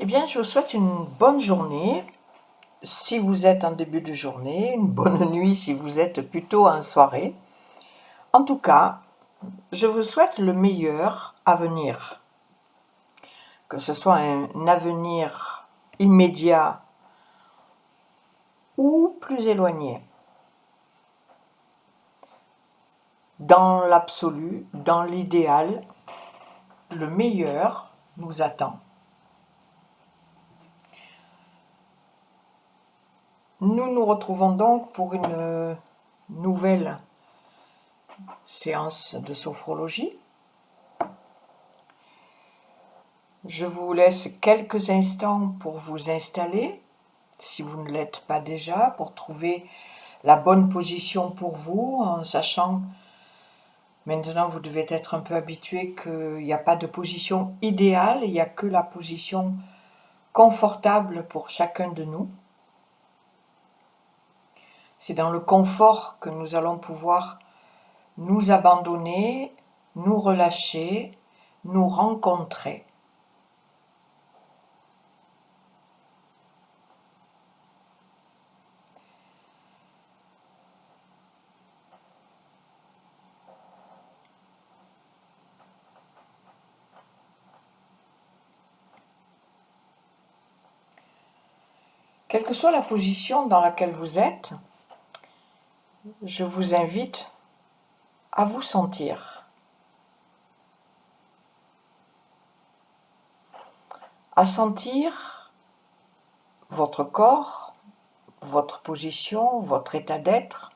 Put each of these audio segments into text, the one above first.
Eh bien, je vous souhaite une bonne journée si vous êtes en début de journée, une bonne nuit si vous êtes plutôt en soirée. En tout cas, je vous souhaite le meilleur à venir, que ce soit un avenir immédiat ou plus éloigné. Dans l'absolu, dans l'idéal, le meilleur nous attend. Nous nous retrouvons donc pour une nouvelle séance de sophrologie. Je vous laisse quelques instants pour vous installer, si vous ne l'êtes pas déjà, pour trouver la bonne position pour vous, en sachant, maintenant vous devez être un peu habitué qu'il n'y a pas de position idéale, il n'y a que la position confortable pour chacun de nous. C'est dans le confort que nous allons pouvoir nous abandonner, nous relâcher, nous rencontrer. Quelle que soit la position dans laquelle vous êtes, je vous invite à vous sentir, à sentir votre corps, votre position, votre état d'être,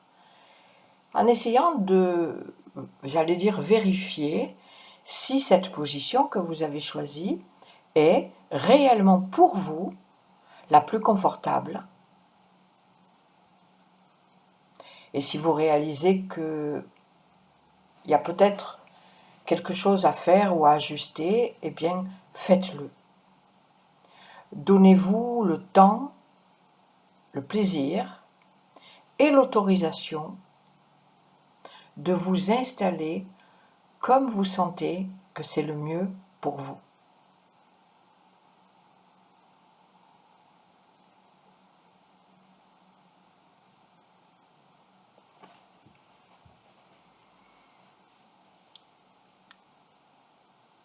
en essayant de, j'allais dire, vérifier si cette position que vous avez choisie est réellement pour vous la plus confortable. Et si vous réalisez qu'il y a peut-être quelque chose à faire ou à ajuster, eh bien, faites-le. Donnez-vous le temps, le plaisir et l'autorisation de vous installer comme vous sentez que c'est le mieux pour vous.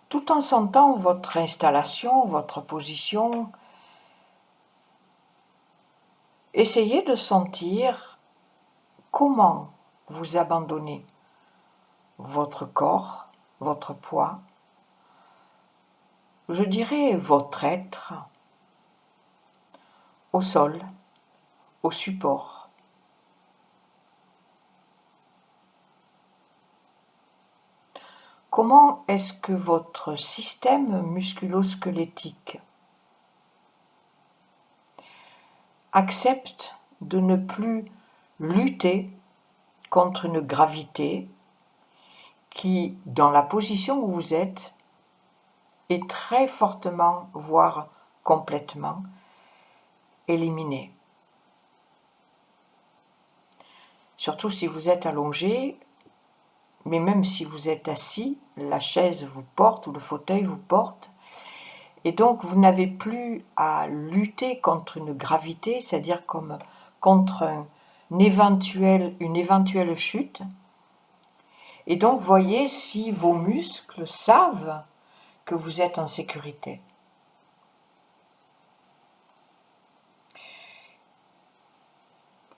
Tout en sentant votre installation, votre position, essayez de sentir comment vous abandonnez votre corps, votre poids, je dirais votre être, au sol, au support. Comment est-ce que votre système musculo-squelettique accepte de ne plus lutter contre une gravité qui, dans la position où vous êtes, est très fortement, voire complètement, éliminée. Surtout si vous êtes allongé, mais même si vous êtes assis, la chaise vous porte ou le fauteuil vous porte, et donc vous n'avez plus à lutter contre une gravité, c'est-à-dire comme contre une éventuelle chute. Et donc voyez si vos muscles savent que vous êtes en sécurité.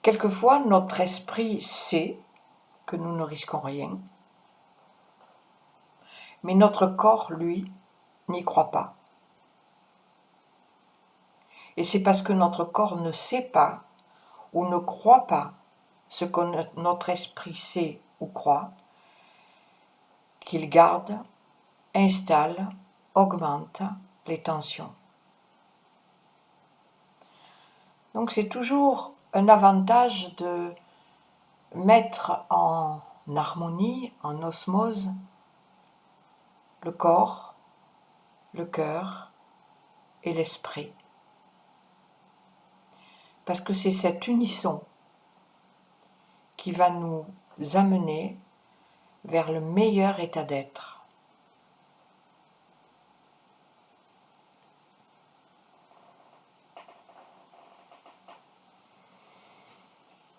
Quelquefois, notre esprit sait que nous ne risquons rien, mais notre corps, lui, n'y croit pas. Et c'est parce que notre corps ne sait pas ou ne croit pas ce que notre esprit sait ou croit, qu'il garde, installe, augmente les tensions. Donc c'est toujours un avantage de mettre en harmonie, en osmose, le corps, le cœur et l'esprit. Parce que c'est cet unisson qui va nous amener vers le meilleur état d'être.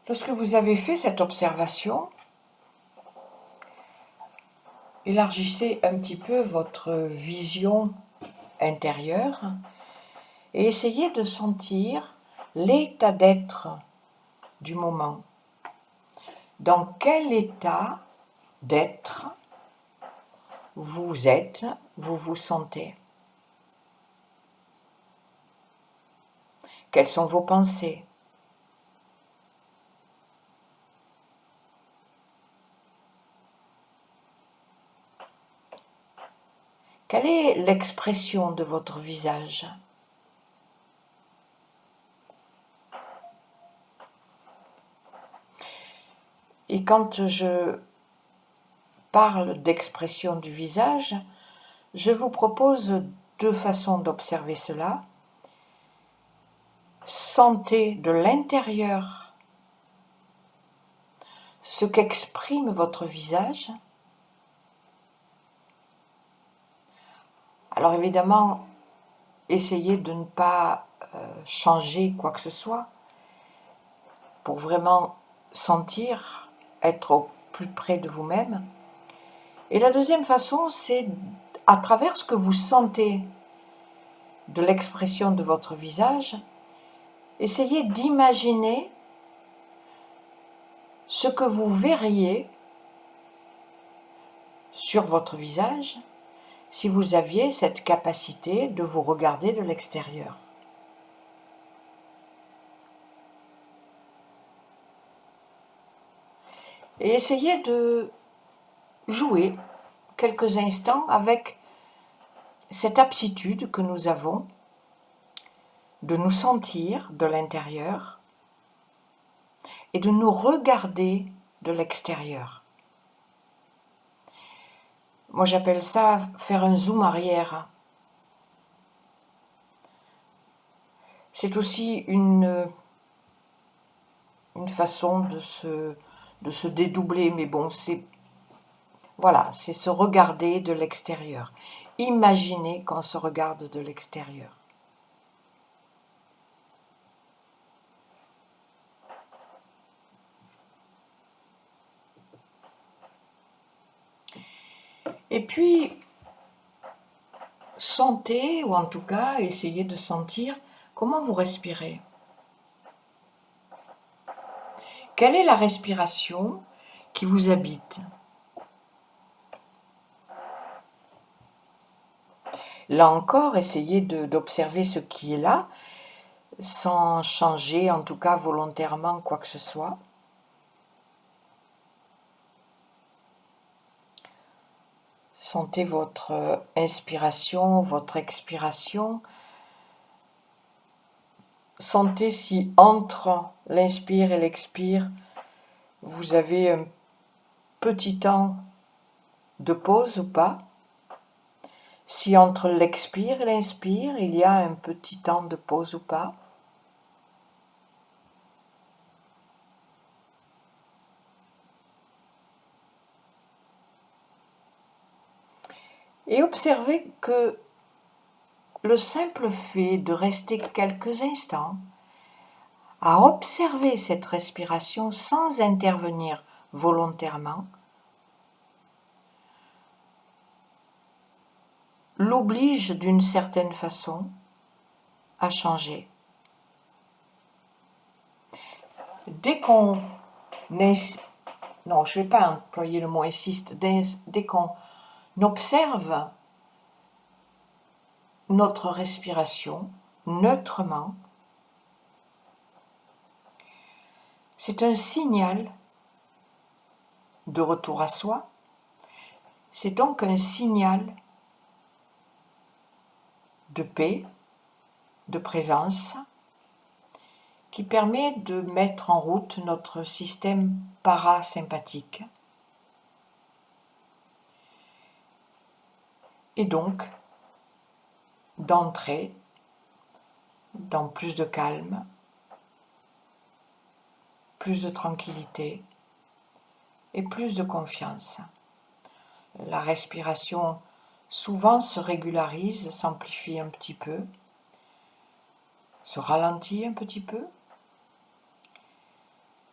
Lorsque vous avez fait cette observation, élargissez un petit peu votre vision intérieure et essayez de sentir l'état d'être du moment. Dans quel état d'être vous êtes, vous vous sentez? Quelles sont vos pensées? Quelle est l'expression de votre visage? Et quand je parle d'expression du visage, je vous propose deux façons d'observer cela. Sentez de l'intérieur ce qu'exprime votre visage. Alors évidemment, essayez de ne pas changer quoi que ce soit pour vraiment sentir, être au plus près de vous-même. Et la deuxième façon, c'est à travers ce que vous sentez de l'expression de votre visage, essayez d'imaginer ce que vous verriez sur votre visage si vous aviez cette capacité de vous regarder de l'extérieur. Et essayez de jouer quelques instants avec cette aptitude que nous avons de nous sentir de l'intérieur et de nous regarder de l'extérieur. Moi, j'appelle ça faire un zoom arrière. C'est aussi une façon de se dédoubler, mais bon, voilà, c'est se regarder de l'extérieur. Imaginez qu'on se regarde de l'extérieur. Et puis, sentez, ou en tout cas, essayez de sentir comment vous respirez. Quelle est la respiration qui vous habite? Là encore, essayez d'observer ce qui est là, sans changer, en tout cas volontairement, quoi que ce soit. Sentez votre inspiration, votre expiration. Sentez si entre l'inspire et l'expire, vous avez un petit temps de pause ou pas. Si entre l'expire et l'inspire, il y a un petit temps de pause ou pas. Et observez que le simple fait de rester quelques instants à observer cette respiration sans intervenir volontairement l'oblige d'une certaine façon à changer. Dès qu'on non, je ne vais pas employer le mot insiste, dès qu'on observe notre respiration neutrement, c'est un signal de retour à soi, c'est donc un signal de paix, de présence, qui permet de mettre en route notre système parasympathique. Et donc, d'entrer dans plus de calme, plus de tranquillité et plus de confiance. La respiration souvent se régularise, s'amplifie un petit peu, se ralentit un petit peu.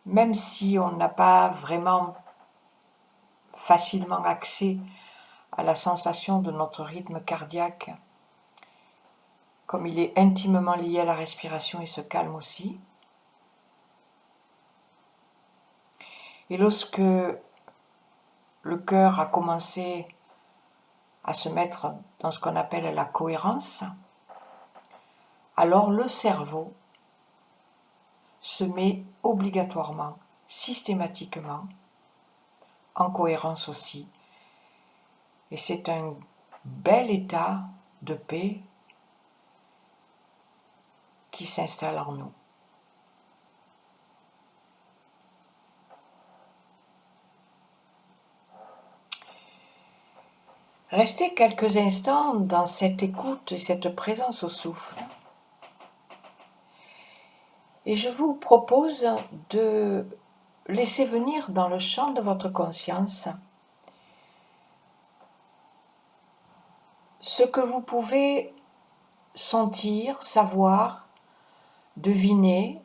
même si on n'a pas vraiment facilement accès à la sensation de notre rythme cardiaque, comme il est intimement lié à la respiration, il se calme aussi. Et lorsque le cœur a commencé à se mettre dans ce qu'on appelle la cohérence, alors le cerveau se met obligatoirement, systématiquement, en cohérence aussi. Et c'est un bel état de paix qui s'installe en nous. Restez quelques instants dans cette écoute et cette présence au souffle. Et je vous propose de laisser venir dans le champ de votre conscience ce que vous pouvez sentir, savoir, deviner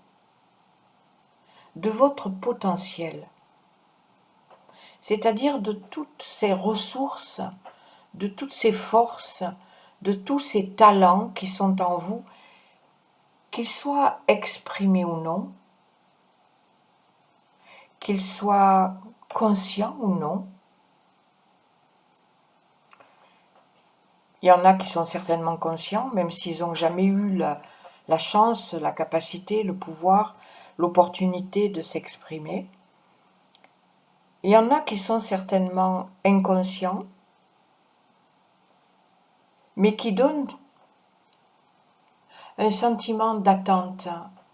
de votre potentiel, c'est-à-dire de toutes ces ressources, de toutes ces forces, de tous ces talents qui sont en vous, qu'ils soient exprimés ou non, qu'ils soient conscients ou non. Il y en a qui sont certainement conscients, même s'ils n'ont jamais eu la chance, la capacité, le pouvoir, l'opportunité de s'exprimer. Il y en a qui sont certainement inconscients, mais qui donnent un sentiment d'attente,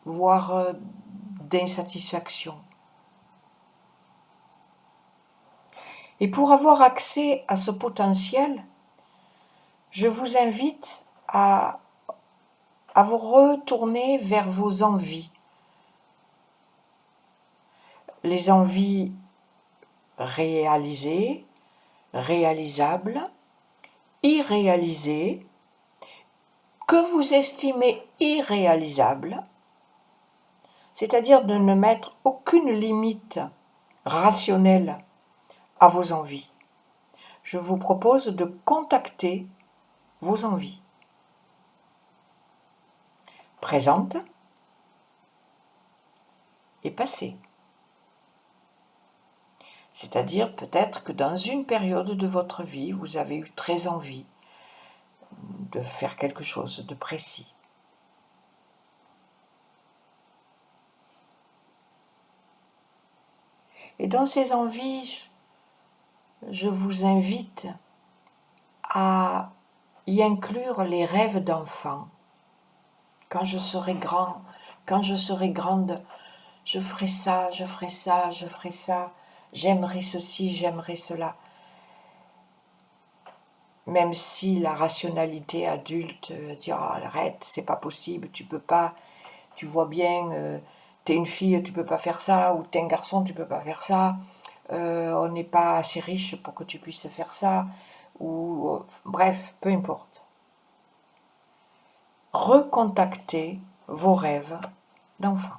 voire d'insatisfaction. Et pour avoir accès à ce potentiel, je vous invite à vous retourner vers vos envies. Les envies réalisées, réalisables, irréalisées, que vous estimez irréalisables, c'est-à-dire de ne mettre aucune limite rationnelle à vos envies. Je vous propose de contacter vos envies présentes et passées. C'est-à-dire peut-être que dans une période de votre vie, vous avez eu très envie de faire quelque chose de précis. Et dans ces envies, je vous invite à y inclure les rêves d'enfant. Quand je serai grand, quand je serai grande, je ferai ça, je ferai ça, je ferai ça, j'aimerais ceci, j'aimerais cela. Même si la rationalité adulte dit oh, arrête, c'est pas possible, tu peux pas, tu vois bien, t'es une fille, tu peux pas faire ça, ou t'es un garçon, tu peux pas faire ça, on n'est pas assez riche pour que tu puisses faire ça, ou bref, peu importe. Recontactez vos rêves d'enfant.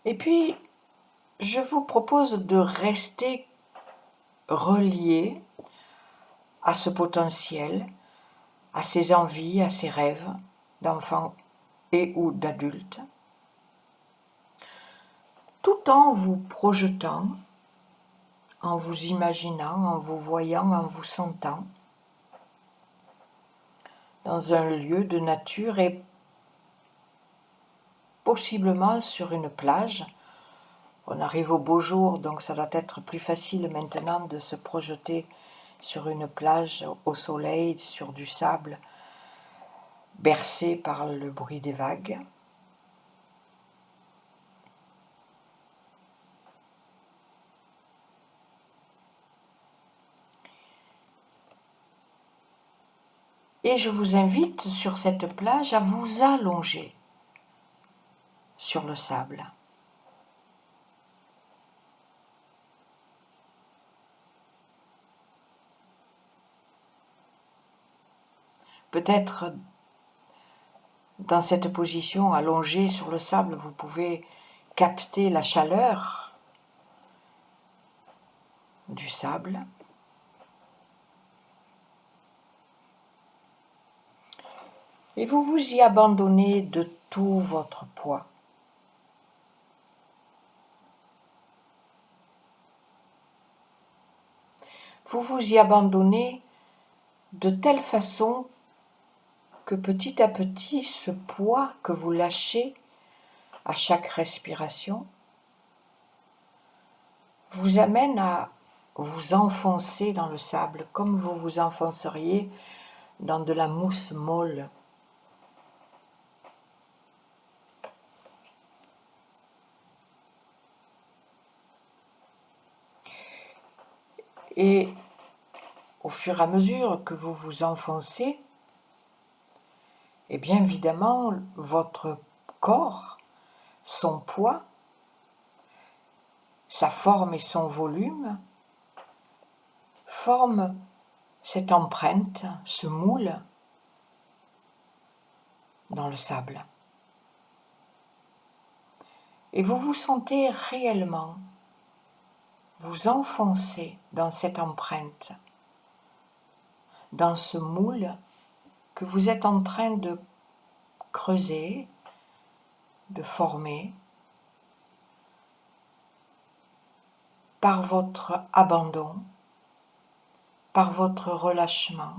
Et puis, je vous propose de rester relié à ce potentiel, à ces envies, à ces rêves d'enfant et ou d'adulte, tout en vous projetant, en vous imaginant, en vous voyant, en vous sentant dans un lieu de nature et possiblement sur une plage. On arrive au beau jour, donc ça doit être plus facile maintenant de se projeter sur une plage au soleil, sur du sable, bercé par le bruit des vagues. Et je vous invite sur cette plage à vous allonger sur le sable. Peut-être dans cette position allongée sur le sable, vous pouvez capter la chaleur du sable. Et vous vous y abandonnez de tout votre poids. Vous vous y abandonnez de telle façon que petit à petit, ce poids que vous lâchez à chaque respiration vous amène à vous enfoncer dans le sable comme vous vous enfonceriez dans de la mousse molle. Et au fur et à mesure que vous vous enfoncez, et bien évidemment, votre corps, son poids, sa forme et son volume forment cette empreinte, ce moule dans le sable. Et vous vous sentez réellement vous enfoncer dans cette empreinte, dans ce moule que vous êtes en train de creuser, de former, par votre abandon, par votre relâchement,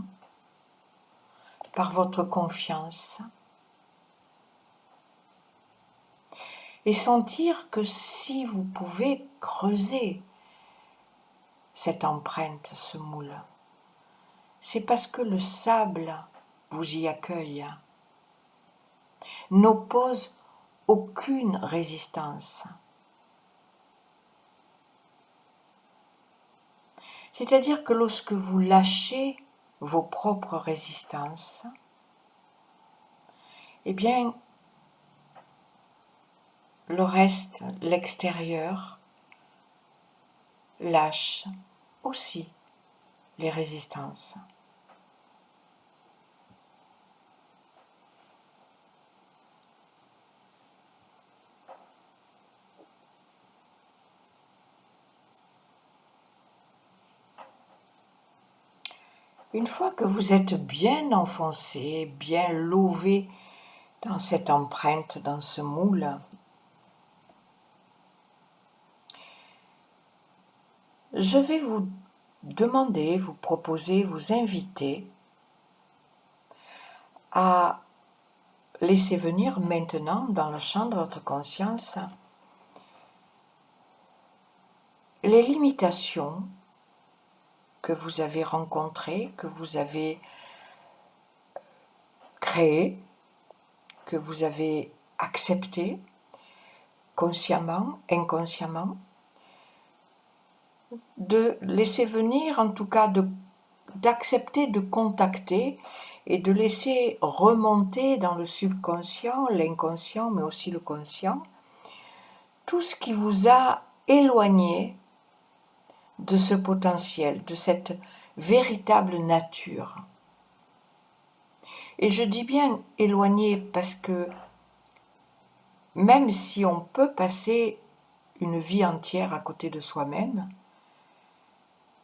par votre confiance, et sentir que si vous pouvez creuser cette empreinte, ce moule, c'est parce que le sable vous y accueille, n'oppose aucune résistance. C'est-à-dire que lorsque vous lâchez vos propres résistances, eh bien, le reste, l'extérieur, lâche aussi les résistances. Une fois que vous êtes bien enfoncé, bien lové dans cette empreinte, dans ce moule, je vais vous demander, vous proposer, vous inviter à laisser venir maintenant dans le champ de votre conscience les limitations que vous avez rencontrées, que vous avez créées, que vous avez acceptées, consciemment, inconsciemment, de laisser venir, en tout cas d'accepter de contacter et de laisser remonter dans le subconscient, l'inconscient, mais aussi le conscient, tout ce qui vous a éloigné de ce potentiel, de cette véritable nature. Et je dis bien éloigné parce que même si on peut passer une vie entière à côté de soi-même,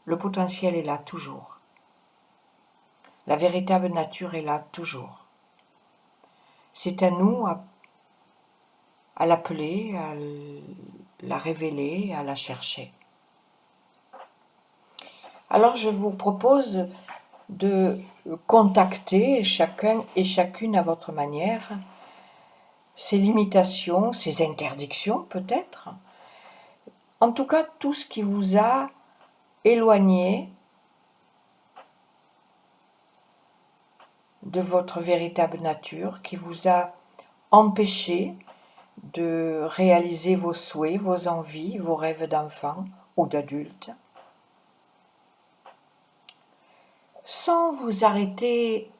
le potentiel est là toujours. La véritable nature est là toujours. C'est à nous à l'appeler, à la révéler, à la chercher. Alors je vous propose de contacter chacun et chacune à votre manière ces limitations, ces interdictions peut-être, en tout cas tout ce qui vous a éloigné de votre véritable nature, qui vous a empêché de réaliser vos souhaits, vos envies, vos rêves d'enfant ou d'adulte, sans vous arrêter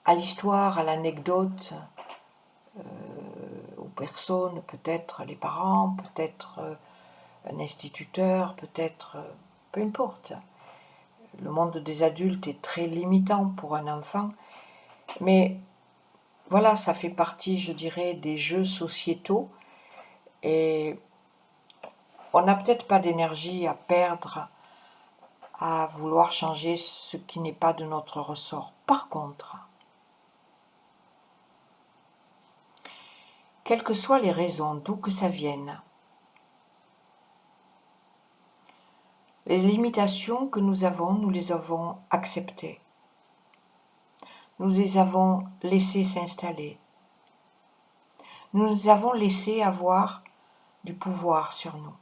à l'histoire, à l'anecdote, aux personnes, peut-être les parents, peut-être un instituteur, peut-être, peu importe. Le monde des adultes est très limitant pour un enfant, mais voilà, ça fait partie, je dirais, des jeux sociétaux et on n'a peut-être pas d'énergie à perdre à vouloir changer ce qui n'est pas de notre ressort. Par contre, quelles que soient les raisons, d'où que ça vienne, les limitations que nous les avons acceptées. Nous les avons laissées s'installer. Nous les avons laissées avoir du pouvoir sur nous.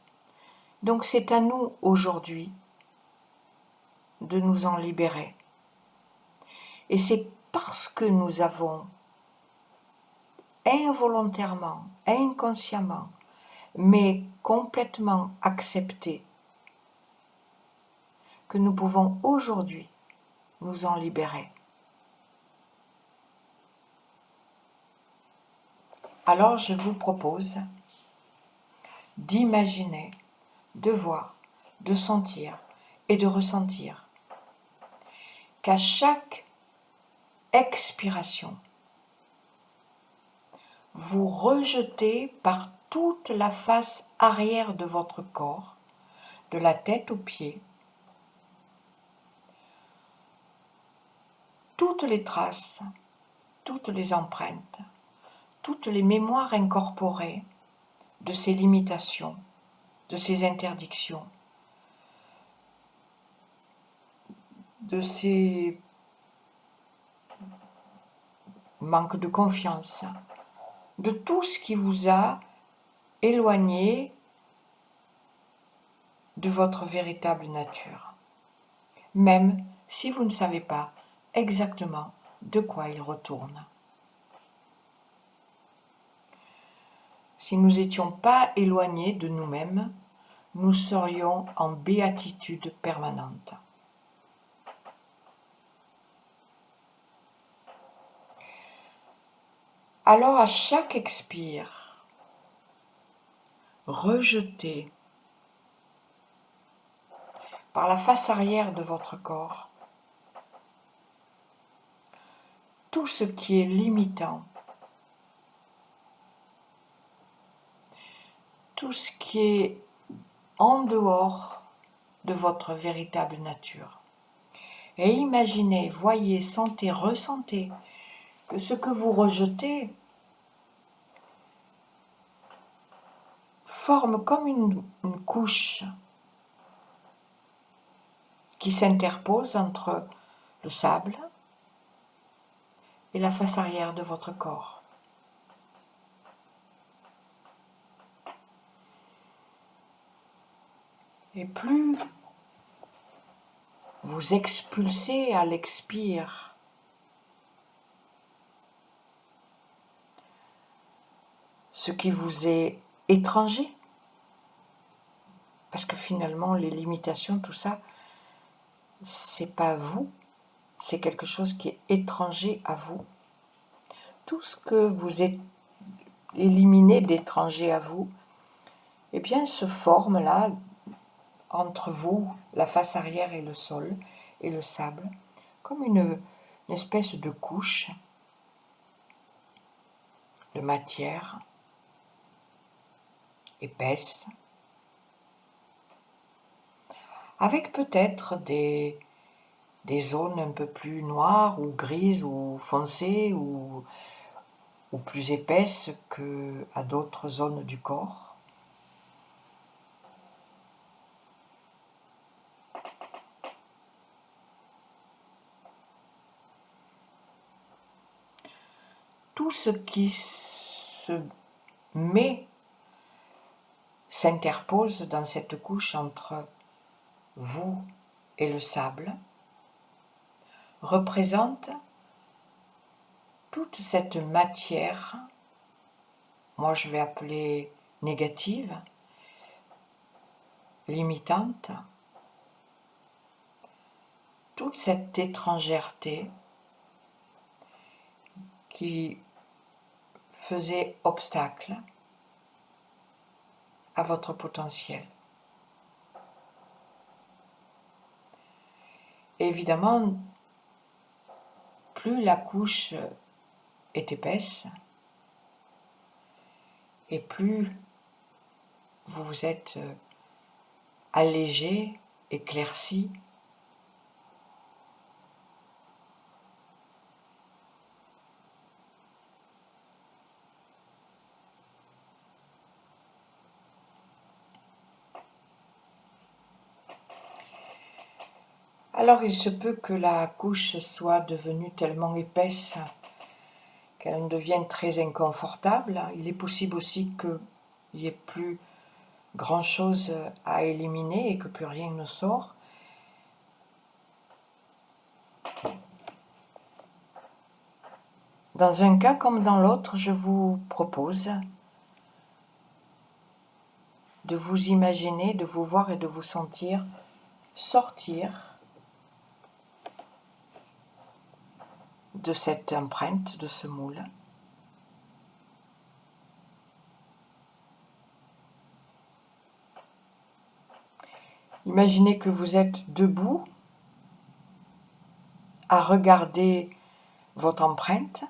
Donc c'est à nous aujourd'hui de nous en libérer. Et c'est parce que nous avons involontairement, inconsciemment, mais complètement accepté que nous pouvons aujourd'hui nous en libérer. Alors je vous propose d'imaginer, de voir, de sentir et de ressentir qu'à chaque expiration, vous rejetez par toute la face arrière de votre corps, de la tête aux pieds, toutes les traces, toutes les empreintes, toutes les mémoires incorporées de ces limitations, de ces interdictions, de ces manques de confiance, de tout ce qui vous a éloigné de votre véritable nature, même si vous ne savez pas exactement de quoi il retourne. Si nous n'étions pas éloignés de nous-mêmes, nous serions en béatitude permanente. Alors à chaque expire, rejetez par la face arrière de votre corps tout ce qui est limitant, tout ce qui est en dehors de votre véritable nature. Et imaginez, voyez, sentez, ressentez que ce que vous rejetez forme comme une couche qui s'interpose entre le sable et la face arrière de votre corps. Et plus vous expulsez à l'expire ce qui vous est étranger, parce que finalement les limitations, tout ça, c'est pas vous, c'est quelque chose qui est étranger à vous. Tout ce que vous éliminez d'étranger à vous, eh bien se forme là entre vous, la face arrière et le sol et le sable, comme une espèce de couche de matière épaisse, avec peut-être des zones un peu plus noires ou grises ou foncées ou plus épaisses qu'à d'autres zones du corps. Tout ce qui se met s'interpose dans cette couche entre vous et le sable, représente toute cette matière, moi je vais appeler négative, limitante, toute cette étrangèreté qui faisaient obstacle à votre potentiel. Et évidemment, plus la couche est épaisse, et plus vous vous êtes allégé, éclairci. Alors il se peut que la couche soit devenue tellement épaisse qu'elle devienne très inconfortable. Il est possible aussi qu'il n'y ait plus grand-chose à éliminer et que plus rien ne sort. Dans un cas comme dans l'autre, je vous propose de vous imaginer, de vous voir et de vous sentir sortir de cette empreinte, de ce moule. Imaginez que vous êtes debout à regarder votre empreinte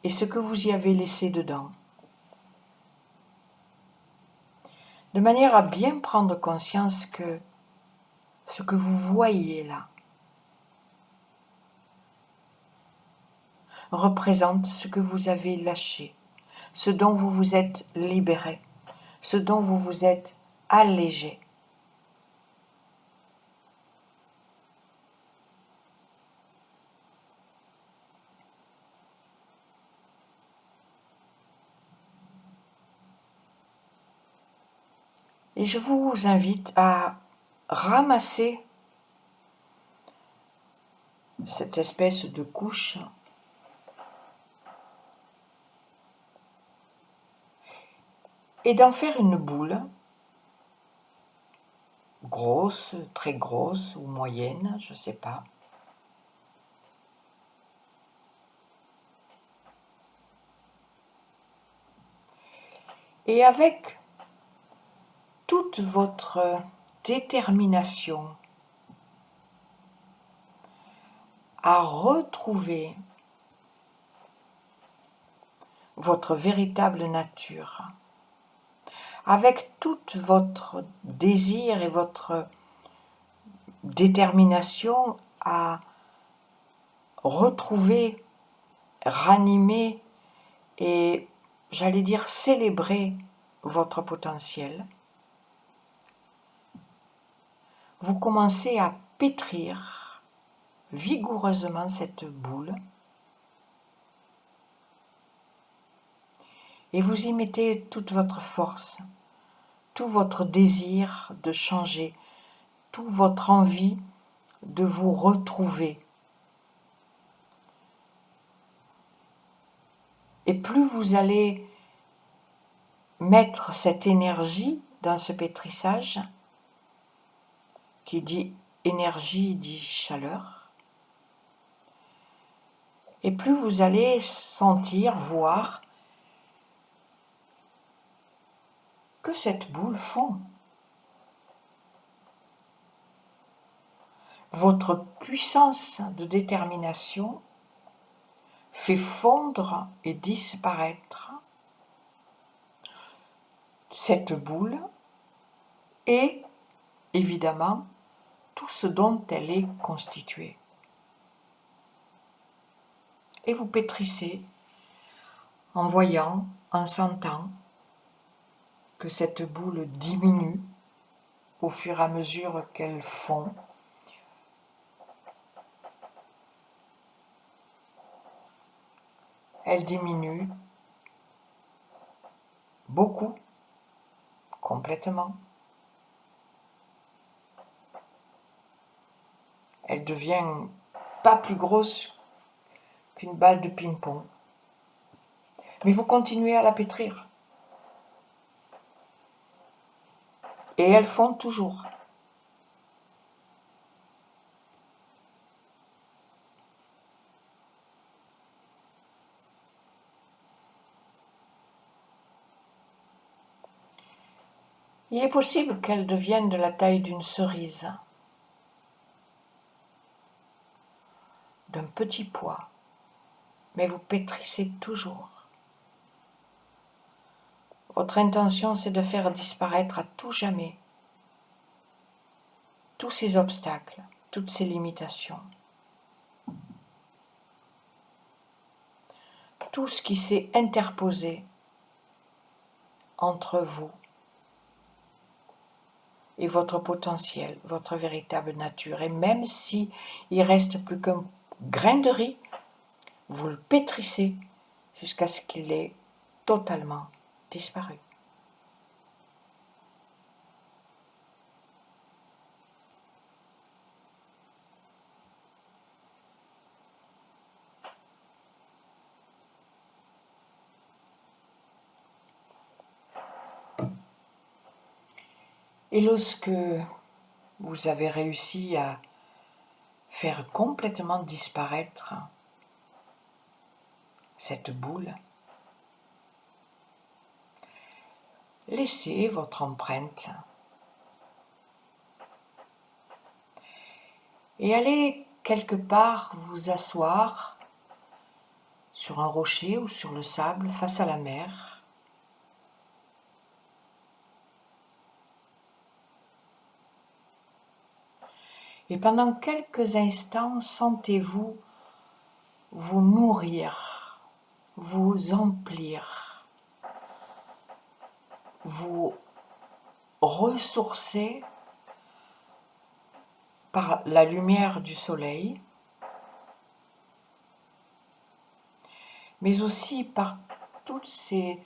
et ce que vous y avez laissé dedans, de manière à bien prendre conscience que ce que vous voyez là représente ce que vous avez lâché, ce dont vous vous êtes libéré, ce dont vous vous êtes allégé. Et je vous invite à ramasser cette espèce de couche et d'en faire une boule, grosse, très grosse ou moyenne, je ne sais pas. Et avec toute votre détermination à retrouver votre véritable nature, avec tout votre désir et votre détermination à retrouver, ranimer et, j'allais dire, célébrer votre potentiel, vous commencez à pétrir vigoureusement cette boule et vous y mettez toute votre force, tout votre désir de changer, toute votre envie de vous retrouver. Et plus vous allez mettre cette énergie dans ce pétrissage, qui dit énergie dit chaleur, et plus vous allez sentir, voir que cette boule fond. Votre puissance de détermination fait fondre et disparaître cette boule et, évidemment, tout ce dont elle est constituée. Et vous pétrissez en voyant, en sentant que cette boule diminue au fur et à mesure qu'elle fond. Elle diminue beaucoup, complètement. Elle devient pas plus grosse qu'une balle de ping-pong. Mais vous continuez à la pétrir. Et elle fond toujours. Il est possible qu'elle devienne de la taille d'une cerise, d'un petit pois, mais vous pétrissez toujours. Votre intention, c'est de faire disparaître à tout jamais tous ces obstacles, toutes ces limitations, tout ce qui s'est interposé entre vous et votre potentiel, votre véritable nature. Et même si il reste plus qu'un grain de riz, vous le pétrissez jusqu'à ce qu'il ait totalement disparu. Et lorsque vous avez réussi à faire complètement disparaître cette boule, laissez votre empreinte et allez quelque part vous asseoir sur un rocher ou sur le sable face à la mer. Et pendant quelques instants, sentez-vous vous nourrir, vous emplir, vous ressourcer par la lumière du soleil, mais aussi par toutes ces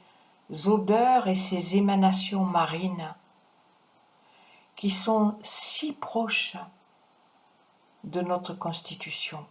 odeurs et ces émanations marines qui sont si proches de notre constitution.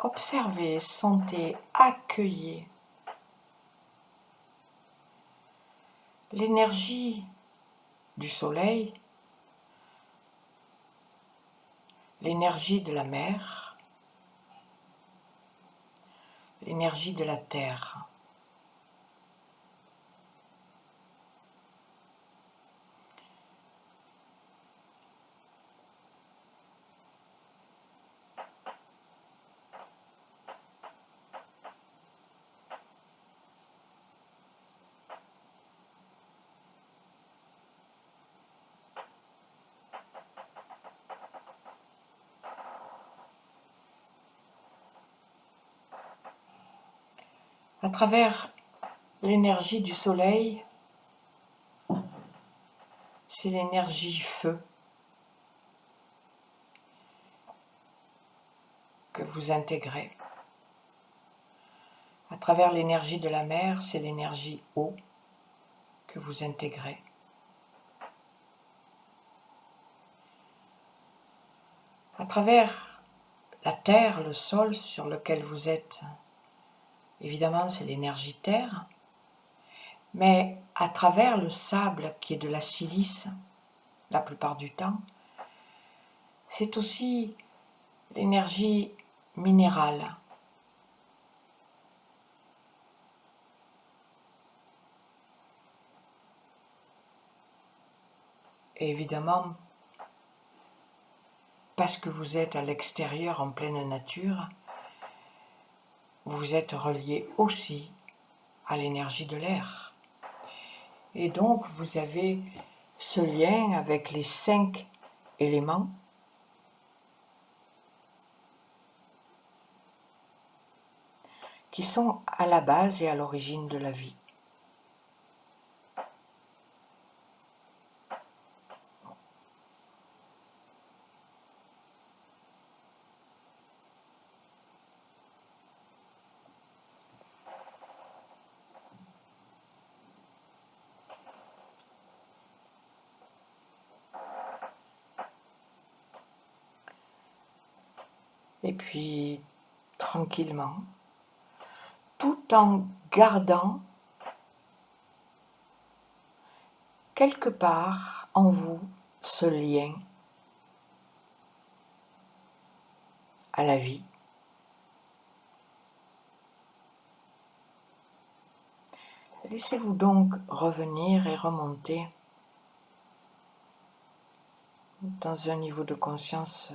Observez, sentez, accueillez l'énergie du soleil, l'énergie de la mer, l'énergie de la terre. À travers l'énergie du soleil, c'est l'énergie feu que vous intégrez. À travers l'énergie de la mer, c'est l'énergie eau que vous intégrez. À travers la terre, le sol sur lequel vous êtes, évidemment c'est l'énergie terre, mais à travers le sable qui est de la silice, la plupart du temps, c'est aussi l'énergie minérale. Et évidemment, parce que vous êtes à l'extérieur en pleine nature, vous êtes relié aussi à l'énergie de l'air. Et donc vous avez ce lien avec les 5 éléments qui sont à la base et à l'origine de la vie. Et puis, tranquillement, tout en gardant quelque part en vous ce lien à la vie. Laissez-vous donc revenir et remonter dans un niveau de conscience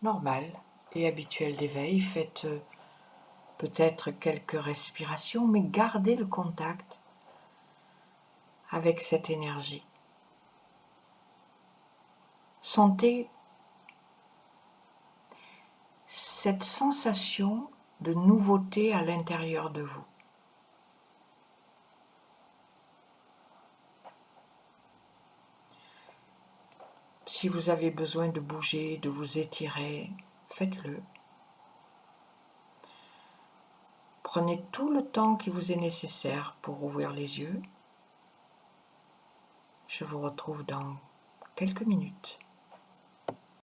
normal et habituel d'éveil. Faites peut-être quelques respirations, mais gardez le contact avec cette énergie. Sentez cette sensation de nouveauté à l'intérieur de vous. Si vous avez besoin de bouger, de vous étirer, faites-le. Prenez tout le temps qui vous est nécessaire pour ouvrir les yeux. Je vous retrouve dans quelques minutes.